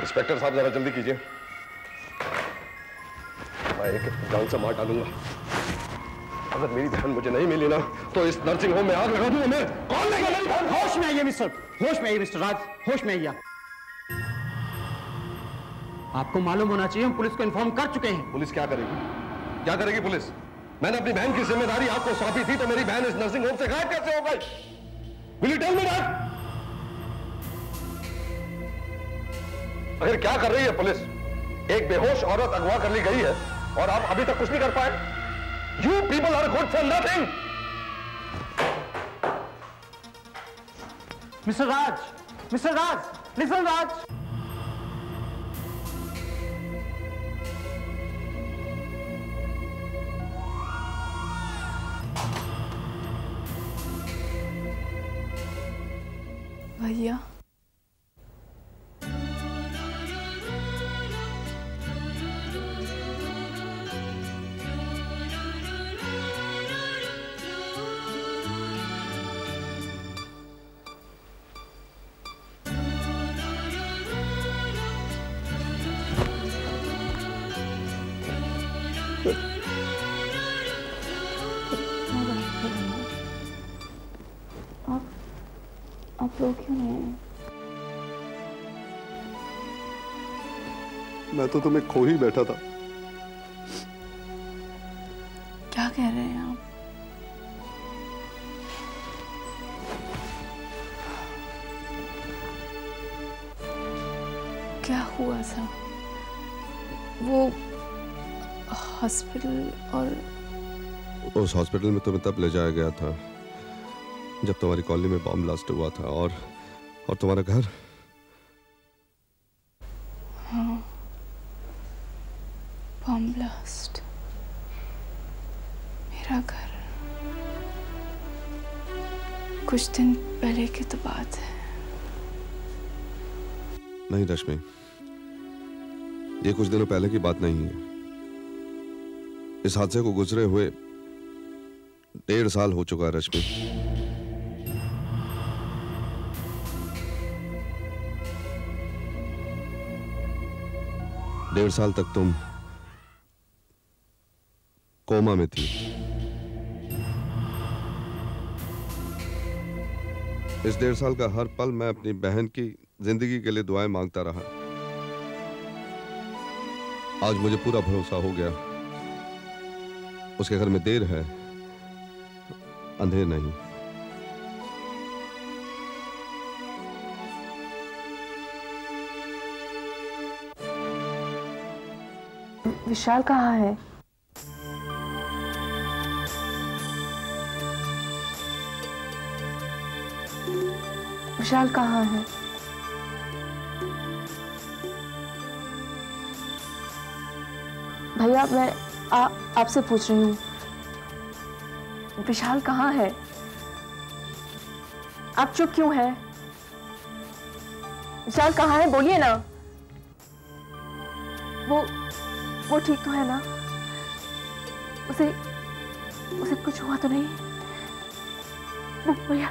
Inspector साहब जरा जल्दी कीजिए, मैं एक जान से मार डालूंगा। अगर मेरी बहन मुझे नहीं मिली ना तो इस नर्सिंग होम में आग लगा दूंगा मैं। कौन लेगा मेरी बहन? होश में आइए मिस्टर, होश में आइए मिस्टर राज, होश में आइए। आपको मालूम होना चाहिए हम पुलिस को इन्फॉर्म कर चुके हैं। पुलिस क्या करेगी? क्या करेगी पुलिस? मैंने अपनी बहन की जिम्मेदारी आपको सौंपी थी, तो मेरी बहन इस नर्सिंग होम से गायब कैसे हो गई? Will you tell me that? आखिर क्या कर रही है पुलिस? एक बेहोश औरत अगवा कर ली गई है और आप अभी तक कुछ नहीं कर पाए। You people are good for nothing. Mister Raj, mister Raj, listen Raj. भैया आप रो क्यों रहे हैं? मैं तो तुम्हें खो ही बैठा था। क्या कह रहे हैं आप? क्या हुआ था? वो हॉस्पिटल और उस हॉस्पिटल में तुम्हें तब ले जाया गया था जब तुम्हारी कॉलोनी में बॉम्ब ब्लास्ट हुआ था और तुम्हारा घर। हाँ, बॉम्ब ब्लास्ट, मेरा घर। कुछ दिन पहले की तो बात है। नहीं रश्मि, ये कुछ दिनों पहले की बात नहीं है। इस हादसे को गुजरे हुए 1.5 साल हो चुका है रश्मि। 1.5 साल तक तुम कोमा में थी। इस 1.5 साल का हर पल मैं अपनी बहन की जिंदगी के लिए दुआएं मांगता रहा। आज मुझे पूरा भरोसा हो गया, उसके घर में देर है, अंधेर नहीं। विशाल कहाँ है? विशाल कहाँ है? भैया मैं आपसे पूछ रही हूँ, विशाल कहाँ है? आप चुप क्यों हैं? विशाल कहाँ है, बोलिए ना। वो ठीक तो है ना? उसे कुछ हुआ तो नहीं? भैया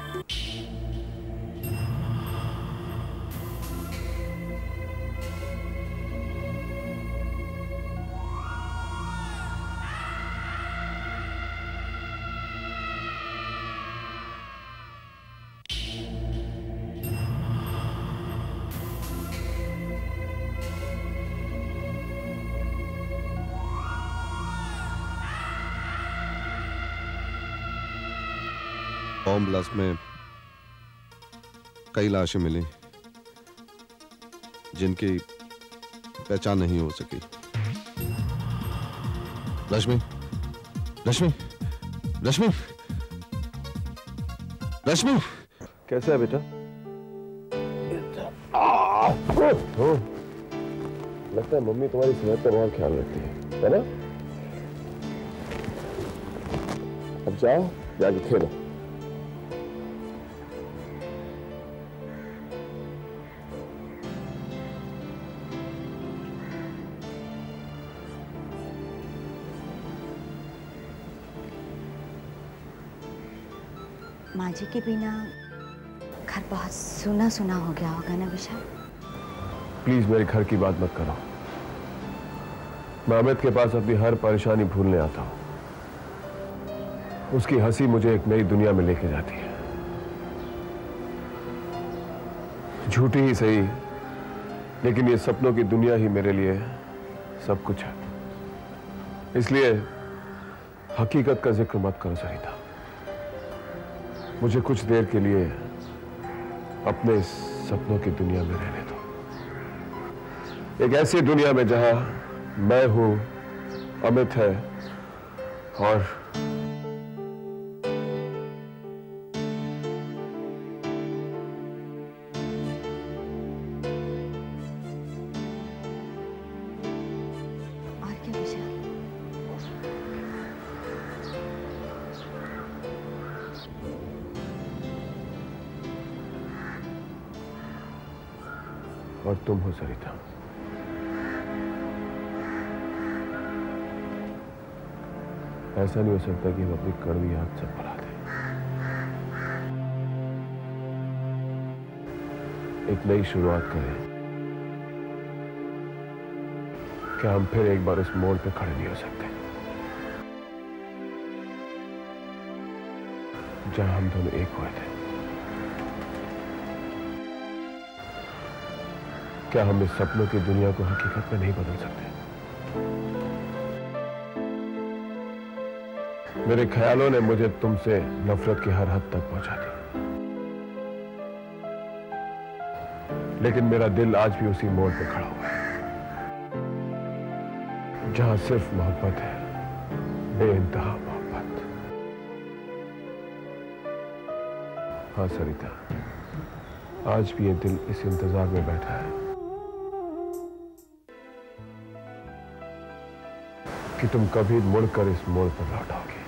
बॉम्ब ब्लास्ट में कई लाशें मिली जिनकी पहचान नहीं हो सकी। रश्मि, रश्मि, रश्मि, रश्मि, कैसा है बेटा? लगता है मम्मी तुम्हारी सेहत का बहुत ख्याल रखती है ना? अब जाओ, जाके खेलो। माँ जी के बिना घर बहुत सुना सुना हो गया होगा ना विशाल? प्लीज मेरे घर की बात मत करो। मैं अमित के पास अपनी हर परेशानी भूलने आता हूं। उसकी हंसी मुझे एक नई दुनिया में लेके जाती है। झूठी ही सही, लेकिन ये सपनों की दुनिया ही मेरे लिए सब कुछ है। इसलिए हकीकत का जिक्र मत करो सरिता। मुझे कुछ देर के लिए अपने सपनों की दुनिया में रहने दो। एक ऐसी दुनिया में जहां मैं हूं, अमित है और क्या विशाल? और तुम हो सरिता। ऐसा नहीं हो सकता कि हम अपनी कड़वी याद से भुला दें। एक नई शुरुआत करें। क्या हम फिर एक बार इस मोड़ पे खड़े नहीं हो सकते जहां हम दोनों एक हुए थे? क्या हम इस सपनों की दुनिया को हकीकत में नहीं बदल सकते? मेरे ख्यालों ने मुझे तुमसे नफरत की हर हद तक पहुंचा दी, लेकिन मेरा दिल आज भी उसी मोड़ पे खड़ा हुआ है जहां सिर्फ मोहब्बत है, बेइंतहा मोहब्बत। हाँ सरिता, आज भी ये दिल इस इंतजार में बैठा है कि तुम कभी मुड़कर इस मोड़ पर लौट आओगे।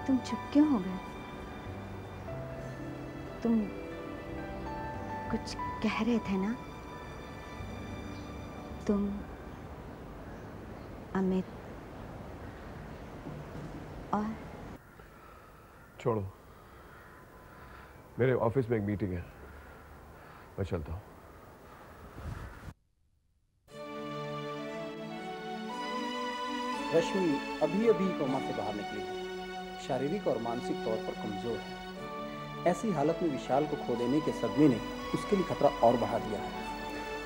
तुम चुप क्यों हो गए? तुम कुछ कह रहे थे ना? तुम अमित और छोड़ो, मेरे ऑफिस में एक मीटिंग है, मैं चलता हूं। रश्मि अभी अभी कोमा से बाहर निकली है, शारीरिक और मानसिक तौर पर कमजोर है। ऐसी हालत में विशाल को खो देने के सदमे ने उसके लिए खतरा और बढ़ा दिया है।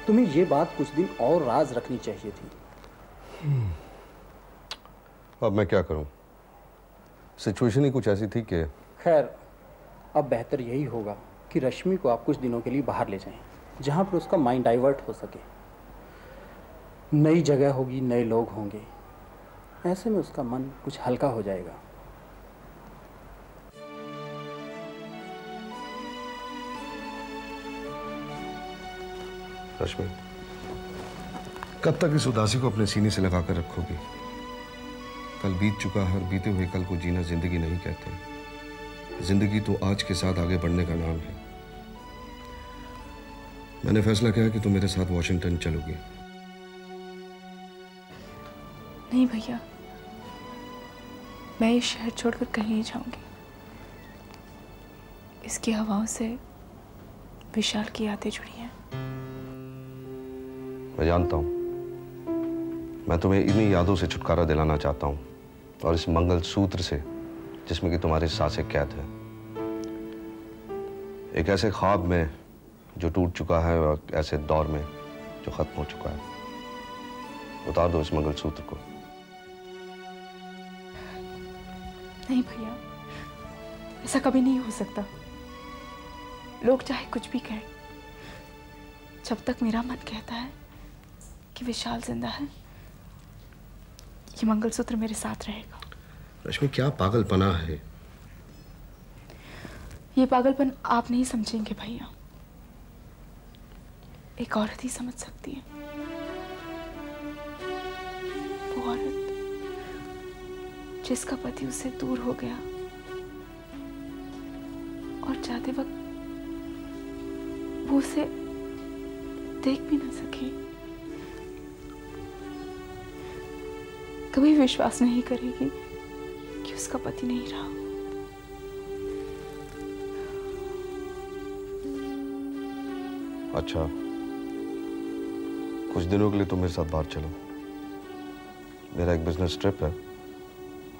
तुम्हें ये बात कुछ दिन और राज रखनी चाहिए थी। अब मैं क्या करूं? सिचुएशन ही कुछ ऐसी थी कि खैर, अब बेहतर यही होगा कि रश्मि को आप कुछ दिनों के लिए बाहर ले जाएं, जहां पर उसका माइंड डाइवर्ट हो सके। नई जगह होगी, नए लोग होंगे, ऐसे में उसका मन कुछ हल्का हो जाएगा। रश्मि, कब तक इस उदासी को अपने सीने से लगा कर रखोगी? कल बीत चुका है और बीते हुए कल को जीना जिंदगी नहीं कहते। जिंदगी तो आज के साथ आगे बढ़ने का नाम है। मैंने फैसला किया कि तुम मेरे साथ वॉशिंगटन चलोगी। नहीं भैया, मैं ये शहर छोड़कर कहीं नहीं जाऊंगी। इसकी हवाओं से विशाल की यादें जुड़ी हैं। मैं जानता हूं, मैं तुम्हें इन्हीं यादों से छुटकारा दिलाना चाहता हूं और इस मंगल सूत्र से जिसमें कि तुम्हारी सांसें कैद है। एक ऐसे ख्वाब में जो टूट चुका है और ऐसे दौर में जो खत्म हो चुका है। उतार दो इस मंगलसूत्र को। नहीं भैया, ऐसा कभी नहीं हो सकता। लोग चाहे कुछ भी कहें, जब तक मेरा मन कहता है कि विशाल जिंदा है, ये मंगलसूत्र मेरे साथ रहेगा। रश्मि, क्या पागलपना है? ये पागलपन आप नहीं समझेंगे भैया, एक औरत ही समझ सकती है। वो औरत जिसका पति उससे दूर हो गया और जाते वक्त वो उसे देख भी ना सके, कभी विश्वास नहीं करेगी कि उसका पति नहीं रहा। अच्छा, कुछ दिनों के लिए तुम मेरे साथ बाहर चलो। मेरा एक बिजनेस ट्रिप है,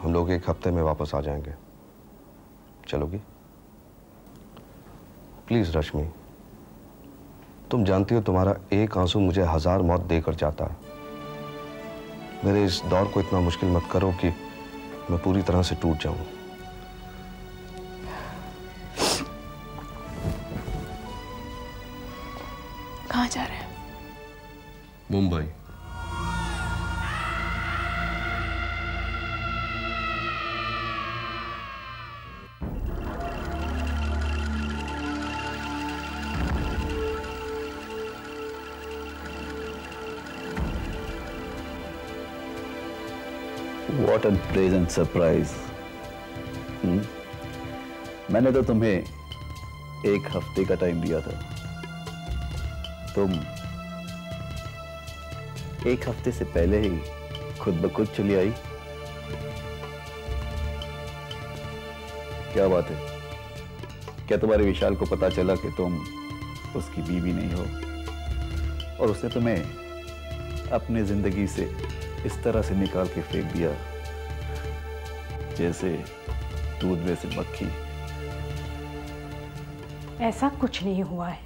हम लोग 1 हफ्ते में वापस आ जाएंगे। चलोगी? प्लीज रश्मि, तुम जानती हो तुम्हारा एक आंसू मुझे 1000 मौत देकर जाता है। मेरे इस दौर को इतना मुश्किल मत करो कि मैं पूरी तरह से टूट जाऊं। कहाँ जा रहे हैं? Mumbai. What a pleasant surprise. मैंने तो तुम्हें 1 हफ्ते का टाइम दिया था, तुम 1 हफ्ते से पहले ही खुद ब खुद चली आई। क्या बात है? क्या तुम्हारे विशाल को पता चला कि तुम उसकी बीवी नहीं हो और उसने तुम्हें अपनी जिंदगी से इस तरह से निकाल के फेंक दिया जैसे दूध में से मक्खी? ऐसा कुछ नहीं हुआ है,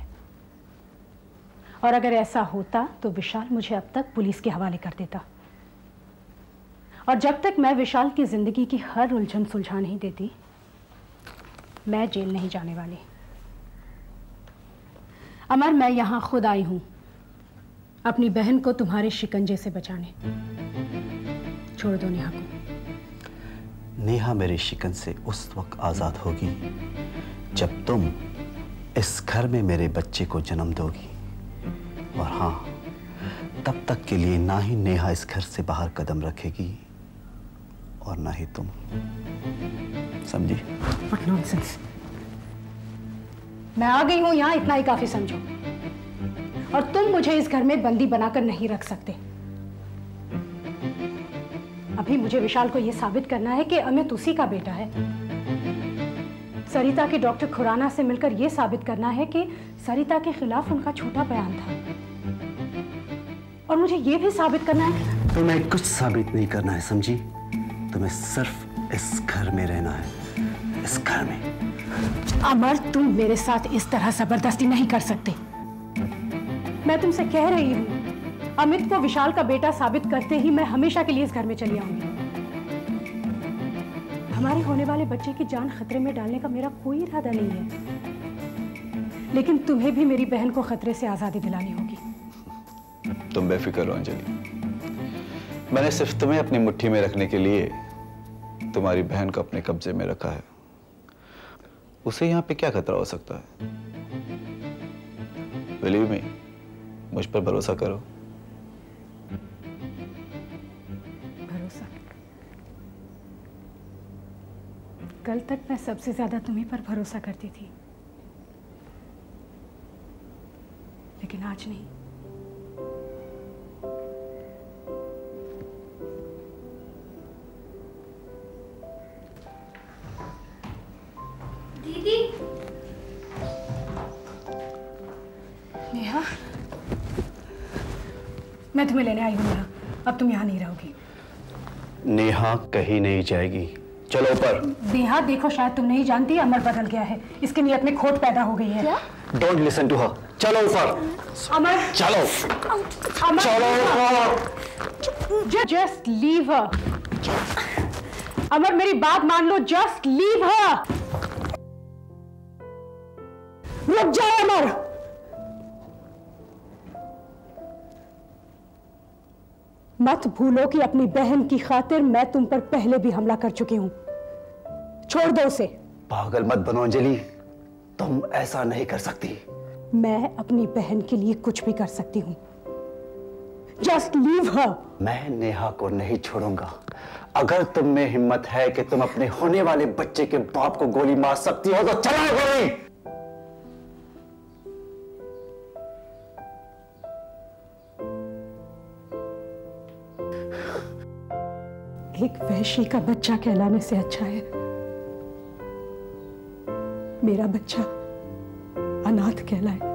और अगर ऐसा होता तो विशाल मुझे अब तक पुलिस के हवाले कर देता। और जब तक मैं विशाल की जिंदगी की हर उलझन सुलझा नहीं देती, मैं जेल नहीं जाने वाली। अमर, मैं यहां खुद आई हूं अपनी बहन को तुम्हारे शिकंजे से बचाने। छोड़ दो नेहा को। नेहा मेरे शिकन से उस वक्त आजाद होगी जब तुम इस घर में मेरे बच्चे को जन्म दोगी। और हाँ, तब तक के लिए ना ही नेहा इस घर से बाहर कदम रखेगी और ना ही तुम। समझी? What nonsense। मैं आ गई हूं यहां, इतना ही काफी समझो। और तुम मुझे इस घर में बंदी बनाकर नहीं रख सकते। अभी मुझे विशाल को यह साबित करना है कि अमित उसी का बेटा है। सरिता के डॉक्टर खुराना से मिलकर यह साबित करना है कि सरिता के खिलाफ उनका छोटा बयान था। और मुझे यह भी साबित करना है। तुम्हें कुछ साबित नहीं करना है, समझी? तुम्हें सिर्फ इस घर में रहना है, इस घर में। अमर, तुम मेरे साथ इस तरह जबरदस्ती नहीं कर सकते। मैं तुमसे कह रही हूं, अमित को विशाल का बेटा साबित करते ही मैं हमेशा के लिए इस घर में चली आऊंगी। हमारे होने वाले बच्चे की जान खतरे में डालने का मेरा कोई इरादा नहीं है, लेकिन तुम्हें भी मेरी बहन को खतरे से आजादी दिलानी होगी। तुम बेफिक्र रहो अंजलि, मैंने सिर्फ तुम्हें अपनी मुट्ठी में रखने के लिए तुम्हारी बहन को अपने कब्जे में रखा है। उसे यहां पे क्या खतरा हो सकता है? बिलीव मी, मुझ पर भरोसा करो। भरोसा? कल तक मैं सबसे ज्यादा तुम्हीं पर भरोसा करती थी, लेकिन आज नहीं। दीदी, नेहा, मैं तुम्हें लेने आई हूं नेहा। अब तुम यहाँ नहीं रहोगी। नेहा कहीं नहीं जाएगी, चलो ऊपर। नेहा देखो, शायद तुम नहीं जानती, अमर बदल गया है। इसकी नियत में खोट पैदा हो गई है। क्या? डोंट लिसन टू हर, चलो ऊपर। अमर, चलो अमर, चलो ऊपर। Just leave her. अमर मेरी बात मान लो, जस्ट लीव हर। रुक जाओ अमर। मत भूलो कि अपनी बहन की खातिर मैं तुम पर पहले भी हमला कर चुकी हूं। छोड़ दो उसे। पागल मत बनो अंजलि, तुम ऐसा नहीं कर सकती। मैं अपनी बहन के लिए कुछ भी कर सकती हूं। Just leave her. मैं नेहा को नहीं छोड़ूंगा। अगर तुम में हिम्मत है कि तुम अपने होने वाले बच्चे के बाप को गोली मार सकती हो तो चलाओ गोली। एक वैश्य का बच्चा कहलाने से अच्छा है मेरा बच्चा अनाथ कहलाए।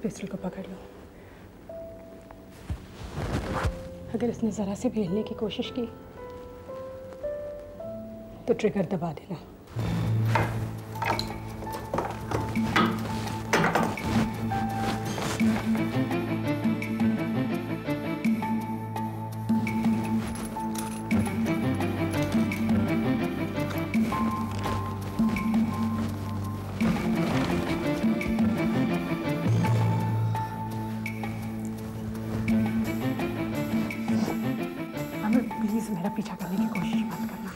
पिस्टल को पकड़ लो। अगर इसने जरा से भी हिलने की कोशिश की तो ट्रिगर दबा देना। प्लीज मेरा पीछा करने की कोशिश मत करना।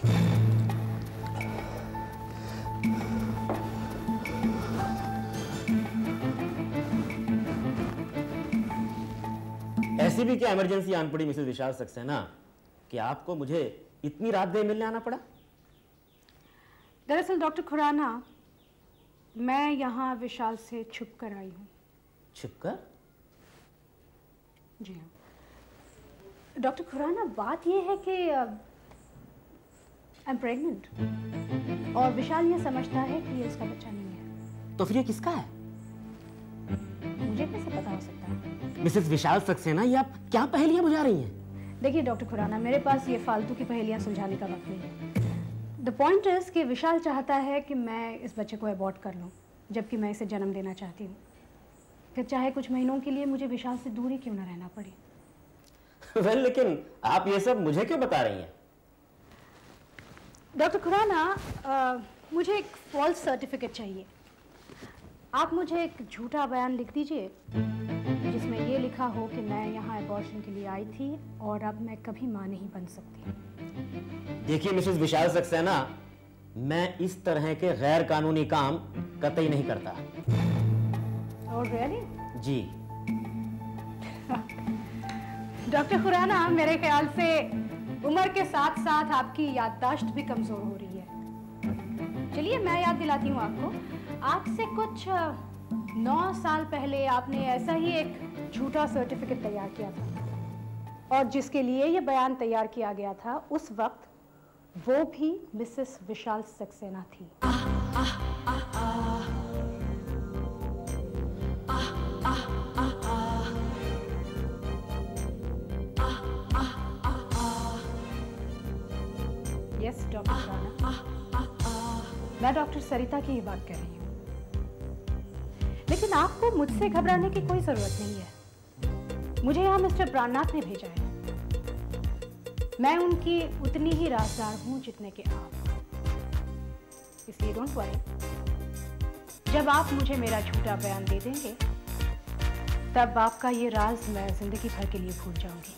ऐसी भी क्या इमरजेंसी आन पड़ी मिसेस विशाल सक्सेना कि आपको मुझे इतनी रात देर मिलने आना पड़ा? दरअसल डॉक्टर खुराना, मैं यहाँ विशाल से छुप कर आई हूँ। छुप कर? जी हाँ डॉक्टर खुराना, बात यह है कि आई एम प्रेग्नेंट और विशाल ये समझता है कि ये उसका बच्चा नहीं है। तो फिर ये किसका है? मुझे कैसे पता हो सकता है? मिसेस विशाल सक्सेना, ये आप क्या पहेलियां बुझा रही हैं? देखिए डॉक्टर खुराना, मेरे पास ये फालतू की पहेलियां सुलझाने का वक्त नहीं है। द पॉइंट इज कि विशाल चाहता है कि मैं इस बच्चे को अबॉर्ट कर लूँ, जबकि मैं इसे जन्म देना चाहती हूँ। फिर चाहे कुछ महीनों के लिए मुझे विशाल से दूर ही क्यों ना रहना पड़े। well, लेकिन आप ये सब मुझे क्यों बता रही हैं? डॉक्टर खुराना, मुझे एक फॉल्स सर्टिफिकेट चाहिए। आप मुझे एक झूठा बयान लिख दीजिए जिसमें ये लिखा हो कि मैं यहाँ अबॉर्शन के लिए आई थी और अब मैं कभी माँ नहीं बन सकती। देखिए मिसेस विशाल सक्सेना, मैं इस तरह के गैर कानूनी काम कतई नहीं करता। और रियली? जी। डॉक्टर खुराना, मेरे ख्याल से उम्र के साथ साथ आपकी याददाश्त भी कमजोर हो रही है। चलिए मैं याद दिलाती हूँ आपको। आज से कुछ 9 साल पहले आपने ऐसा ही एक झूठा सर्टिफिकेट तैयार किया था और जिसके लिए ये बयान तैयार किया गया था, उस वक्त वो भी मिसेस विशाल सक्सेना थी। यस डॉक्टर खुराना, मैं डॉक्टर सरिता की ही बात कर रही हूँ। लेकिन आपको मुझसे घबराने की कोई जरूरत नहीं है। मुझे यहाँ मिस्टर प्राणनाथ ने भेजा है। मैं उनकी उतनी ही राजदार हूँ जितने के आप, इसलिए डोंट वरी। जब आप मुझे मेरा झूठा बयान दे देंगे, तब आपका ये राज मैं जिंदगी भर के लिए भूल जाऊंगी।